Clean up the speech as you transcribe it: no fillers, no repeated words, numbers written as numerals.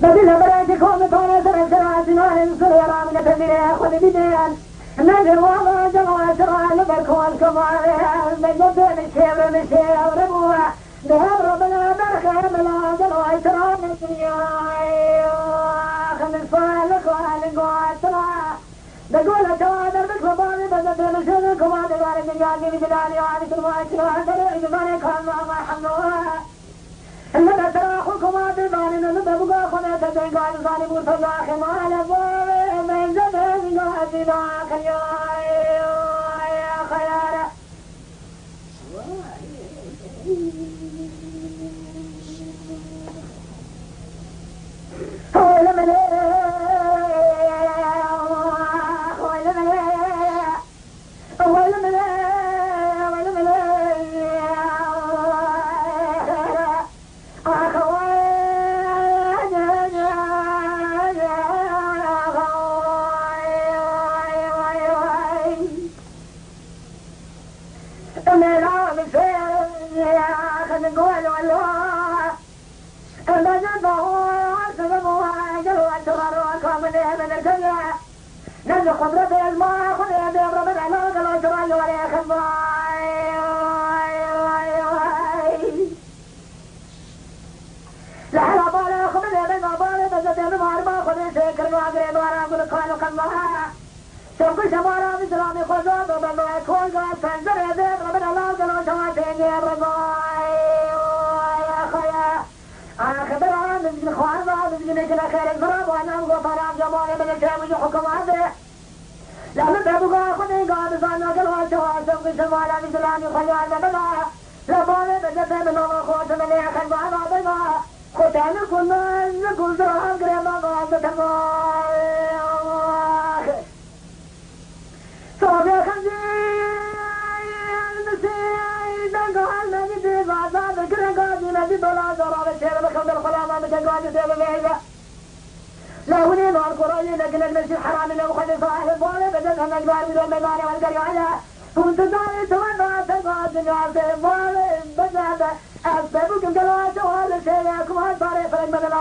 بدل برای کام تانه سر شرایط نان سریرا من تمیره خود بیدن نجر والا جماع سرال برکوال کماره نجد نشیب نشیب ربوه نهب ربنا برخه بلا جلوه سرال نشیب خمس فالك وعلق سرال بقول توادر بكباري بدل نشيب كمادر وعلى الجاجي بجلالي وعلى كلمات سرال سرال جمالي كان الله حمدوه لما تراخكم عبدان نبغى خذت الجنقال ظالم فجاخ ما لبوا من زمان قاتلا خيا خيارا هو لمن نزل خضرة الماء خذ يدي ربنا لا قال جراي ولا خباي لا لا بالا خذ يدي بالا بس يدي ما خذ سكر ما غير بارا كل كانوا كما شوف شمارا بسلام خذوا بابا كون قال فنزل يدي ربنا لا قال جراي يا رباي يا خيا خبر عن الخوان بعض من خير الفراب وانا غفر جمال من الشام حكم هذا لا نبغى خذي قاد زانا قالوا جواز بسمال الاسلام خيال بلا لا بال بجد من خوت من ياخذ بعض بلا ختان كنا نقول ذا غير ما بعد تبا صابر خنزي المسيد قال نجد بعض ذكر قاد نجد ولا زرار الشير بخد الخلامه بتقعد تبا لا هني نار قرآن لكن المسجد الحرام لو خد صاحب البول بدل هم الجبار بدون ميدان والقرية كنت داري تمنى تقعد نعرف البول بدل أسبابكم قالوا أتوها لشيء كم هالباري فرق بدل